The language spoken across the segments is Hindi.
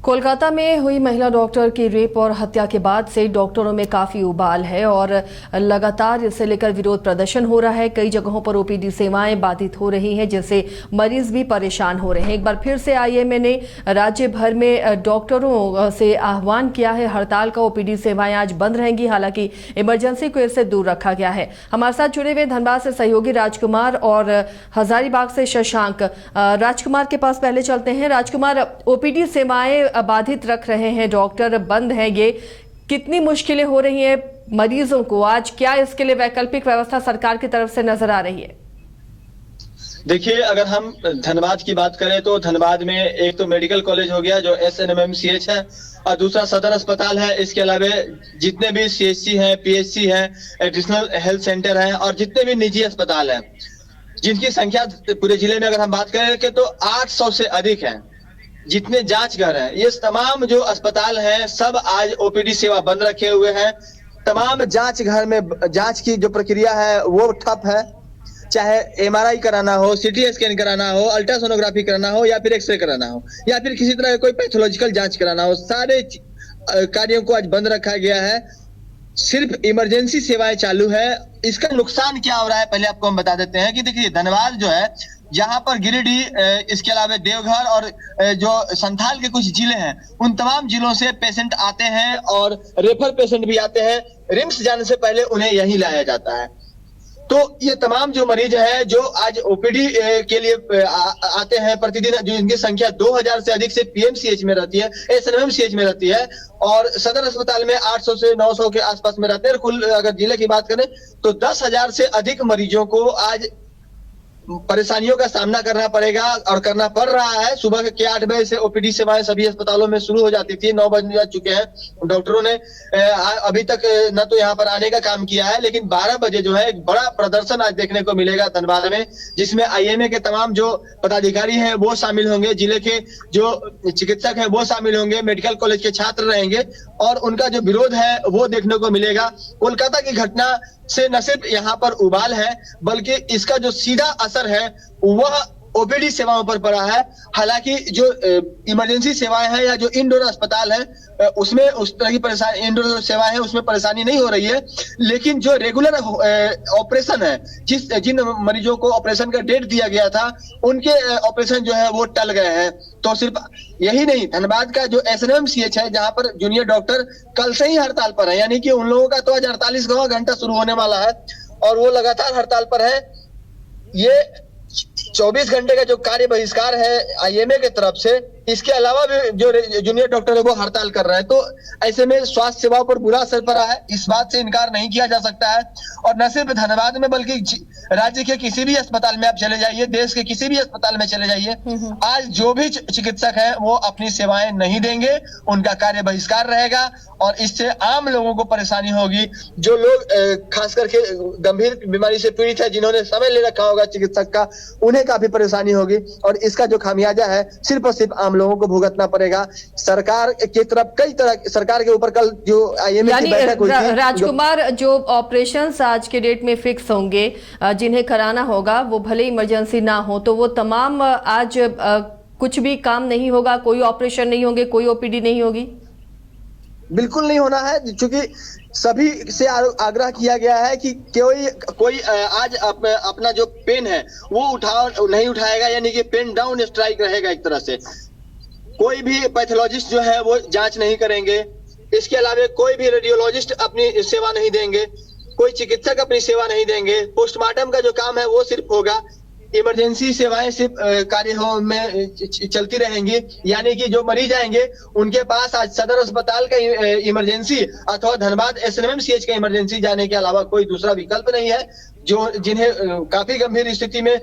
कोलकाता में हुई महिला डॉक्टर की रेप और हत्या के बाद से डॉक्टरों में काफी उबाल है और लगातार इसे लेकर विरोध प्रदर्शन हो रहा है। कई जगहों पर ओपीडी सेवाएं बाधित हो रही हैं, जिससे मरीज भी परेशान हो रहे हैं। एक बार फिर से आईएमए ने राज्य भर में डॉक्टरों से आह्वान किया है हड़ताल का। ओपीडी सेवाएं आज बंद रहेंगी, हालांकि इमरजेंसी को इससे दूर रखा गया है। हमारे साथ जुड़े हुए धनबाद से सहयोगी राजकुमार और हजारीबाग से शशांक। राजकुमार के पास पहले चलते हैं। राजकुमार, ओपीडी सेवाएं बाधित रख रहे हैं, डॉक्टर बंद है, ये कितनी मुश्किलें हो रही हैं मरीजों को? आज क्या इसके लिए वैकल्पिक व्यवस्था सरकार की तरफ से नजर आ रही है? देखिए, अगर हम धनबाद की बात करें तो धनबाद में एक तो मेडिकल कॉलेज हो गया जो SNMMCH है और दूसरा सदर अस्पताल है। इसके अलावा जितने भी CHC हैं, PHC हैं, एडिशनल हेल्थ सेंटर हैं और जितने भी निजी अस्पताल हैं, जिनकी संख्या पूरे जिले में अगर हम बात करें तो 800 से अधिक है। जितने जांच घर हैं, ये तमाम जो अस्पताल हैं सब आज ओपीडी सेवा बंद रखे हुए हैं। तमाम जांच घर में जांच की जो प्रक्रिया है वो ठप है। चाहे MRI कराना हो, CT स्कैन कराना हो, अल्ट्रासोनोग्राफी कराना हो या फिर एक्सरे कराना हो या फिर किसी तरह कोई पैथोलॉजिकल जांच कराना हो, सारे कार्यों को आज बंद रखा गया है। सिर्फ इमरजेंसी सेवाएं चालू है। इसका नुकसान क्या हो रहा है पहले आपको हम बता देते हैं कि देखिए, धनबाद जो है, जहां पर गिरिडीह, इसके अलावा देवघर और जो संथाल के कुछ जिले हैं, उन तमाम जिलों से पेशेंट आते हैं और रेफर पेशेंट भी आते हैं। रिम्स जाने से पहले उन्हें यहीं लाया जाता है। तो ये तमाम जो मरीज हैं जो आज ओपीडी के लिए आते हैं प्रतिदिन, जो इनकी संख्या 2000 से अधिक से PMCH में रहती है, SNMMCH में रहती है और सदर अस्पताल में 800 से 900 के आसपास में रहते हैं। कुल अगर जिले की बात करें तो 10,000 से अधिक मरीजों को आज परेशानियों का सामना करना पड़ेगा और करना पड़ रहा है। सुबह के 8 बजे से ओपीडी सेवाएं सभी अस्पतालों में शुरू हो जाती थी। 9 बज जा चुके हैं। डॉक्टरों ने अभी तक न तो यहाँ पर आने का काम किया है, लेकिन 12 बजे जो है एक बड़ा प्रदर्शन आज देखने को मिलेगा धनबाद में, जिसमें IMA के तमाम जो पदाधिकारी हैं वो शामिल होंगे, जिले के जो चिकित्सक हैं वो शामिल होंगे, मेडिकल कॉलेज के छात्र रहेंगे और उनका जो विरोध है वो देखने को मिलेगा। कोलकाता की घटना से न सिर्फ यहाँ पर उबाल है, बल्कि इसका जो सीधा असर है वह ओपीडी सेवाओं पर पड़ा है। हालांकि जो इमरजेंसी सेवाएं हैं या जो इंडोर अस्पताल है उसमें उस तरह की परेशानी, इंडोर सेवाएं हैं उसमें परेशानी नहीं हो रही है, लेकिन जो रेगुलर ऑपरेशन है, जिन मरीजों को ऑपरेशन का डेट दिया गया था, उनके ऑपरेशन जो है वो टल गए हैं। तो सिर्फ यही नहीं, धनबाद का जो SNMMCH है, जहां पर जूनियर डॉक्टर कल से ही हड़ताल पर है, यानी कि उन लोगों का तो आज 48वां घंटा शुरू होने वाला है और वो लगातार हड़ताल पर है। ये 24 घंटे का जो कार्य बहिष्कार है IMA के तरफ से, इसके अलावा भी जो जूनियर डॉक्टर है वो हड़ताल कर रहे हैं। तो ऐसे में स्वास्थ्य सेवाओं पर बुरा असर पड़ा है, इस बात से इनकार नहीं किया जा सकता है। और न सिर्फ धनबाद में बल्कि राज्य के किसी भी अस्पताल में आप चले जाइए, देश के किसी भी अस्पताल में चले जाइए, आज जो भी चिकित्सक है वो अपनी सेवाएं नहीं देंगे, उनका कार्य बहिष्कार रहेगा और इससे आम लोगों को परेशानी होगी। जो लोग खास करके गंभीर बीमारी से पीड़ित है, जिन्होंने समय ले रखा होगा चिकित्सक का, उन्हें काफी परेशानी होगी और इसका जो खामियाजा है सिर्फ और सिर्फ लोगों को भुगतना पड़ेगा। सरकार की तरफ कई तरह, सरकार के ऊपर कल जो IMA की बैठक हुई थी, राजकुमार, जो ऑपरेशंस आज के डेट में फिक्स होंगे, जिन्हें कराना होगा, वो भले इमरजेंसी ना हो, तो वो तमाम आज कुछ भी काम नहीं होगा, कोई ऑपरेशन नहीं होंगे, कोई ओपीडी नहीं होगी? बिल्कुल नहीं होना है, क्योंकि सभी से आग्रह किया गया है कि कोई आज अपना जो पेन है वो नहीं उठाएगा, यानी कि पेन डाउन स्ट्राइक रहेगा एक तरह से। कोई भी पैथोलॉजिस्ट जो है वो जांच नहीं करेंगे। इसके अलावा कोई भी रेडियोलॉजिस्ट अपनी सेवा नहीं देंगे, कोई चिकित्सक अपनी सेवा नहीं देंगे। पोस्टमार्टम का जो काम है वो सिर्फ होगा। इमरजेंसी सेवाएं सिर्फ कार्य में चलती रहेंगी, यानी कि जो मरीज आएंगे उनके पास आज सदर अस्पताल का इमरजेंसी अथवा धनबाद SNMMCH का इमरजेंसी जाने के अलावा कोई दूसरा विकल्प नहीं है। जो जिन्हें काफी गंभीर स्थिति में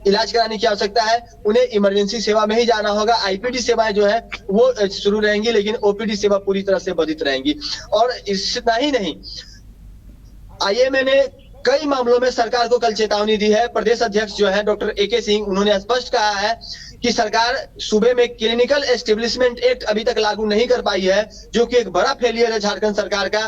इलाज कराने की आवश्यकता है, उन्हें इमरजेंसी सेवा में ही जाना होगा। IPD सेवाएं जो है वो शुरू रहेंगी, लेकिन OPD सेवा पूरी तरह से बाधित रहेंगी। और इतना ही नहीं, IMA ने कई मामलों में सरकार को कल चेतावनी दी है। प्रदेश अध्यक्ष जो है डॉक्टर AK सिंह, उन्होंने स्पष्ट कहा है कि सरकार सूबे में क्लिनिकल एस्टेब्लिशमेंट एक्ट अभी तक लागू नहीं कर पाई है, जो कि एक बड़ा फेलियर है झारखंड सरकार का।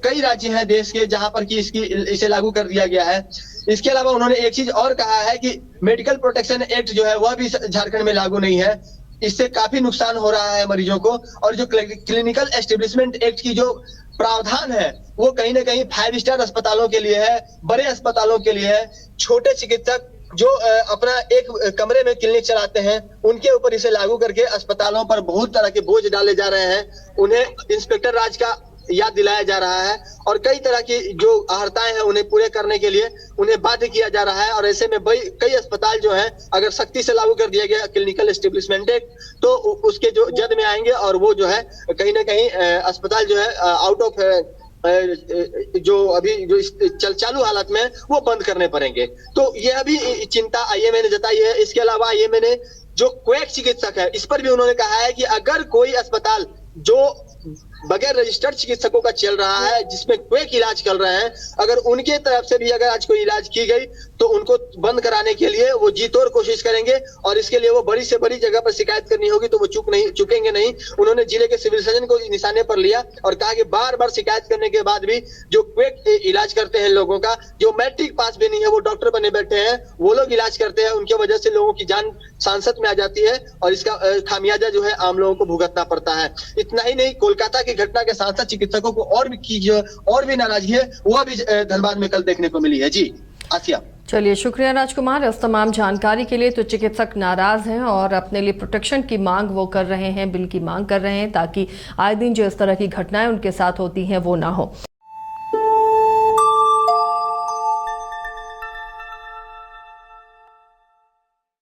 कई राज्य हैं देश के जहां पर कि इसे लागू कर दिया गया है। इसके अलावा उन्होंने एक चीज और कहा है कि मेडिकल प्रोटेक्शन एक्ट जो है वह भी झारखंड में लागू नहीं है। इससे काफी नुकसान हो रहा है मरीजों को। और जो क्लिनिकल एस्टेब्लिशमेंट एक्ट की जो प्रावधान है वो कहीं ना कहीं 5 स्टार अस्पतालों के लिए है, बड़े अस्पतालों के लिए है। छोटे चिकित्सक जो अपना एक कमरे में क्लिनिक चलाते हैं उनके ऊपर इसे लागू करके अस्पतालों पर बहुत तरह के बोझ डाले जा रहे हैं। उन्हें इंस्पेक्टर राज का याद दिलाया जा रहा है और कई तरह की जो अहर्ताएं हैं उन्हें पूरे करने के लिए उन्हें बाध्य किया जा रहा है। और ऐसे में कई अस्पताल जो है अगर सख्ती से लागू कर दिया गया क्लिनिकल एस्टेब्लिशमेंट एक्ट तो उसके जो जद में आएंगे और वो जो है कहीं ना कहीं अस्पताल जो है आउट ऑफ जो अभी जो चालू हालत में वो बंद करने पड़ेंगे। तो यह भी चिंता आईएमए ने जताई है। इसके अलावा आईएमए ने जो क्वैक चिकित्सक है इस पर भी उन्होंने कहा है कि अगर कोई अस्पताल जो बगैर रजिस्टर्ड चिकित्सकों का चल रहा है जिसमें क्वैक इलाज कर रहे हैं, अगर उनके तरफ से भी अगर आज कोई इलाज की गई तो उनको बंद कराने के लिए वो जी तोड़ कोशिश करेंगे और इसके लिए वो बड़ी से बड़ी जगह पर शिकायत करनी होगी तो वो चुकेंगे नहीं। उन्होंने जिले के सिविल सर्जन को निशाने पर लिया और कहा कि बार बार शिकायत करने के बाद भी जो क्वैक इलाज करते हैं लोगों का, जो मैट्रिक पास भी नहीं है वो डॉक्टर बने बैठे हैं, वो लोग इलाज करते हैं, उनकी वजह से लोगों की जान सांसत में आ जाती है और इसका खामियाजा जो है आम लोगों को भुगतना पड़ता है। इतना ही नहीं, कोलकाता की घटना के साथ साथ चिकित्सकों को और भी नाराजगी है वह भी धनबाद में कल देखने को मिली है। जी आसिया। चलिए, शुक्रिया राजकुमार इस तमाम जानकारी के लिए। तो चिकित्सक नाराज हैं और अपने लिए प्रोटेक्शन की मांग वो कर रहे हैं, बिल की मांग कर रहे हैं ताकि आए दिन जो इस तरह की घटनाएं उनके साथ होती हैं वो ना हो।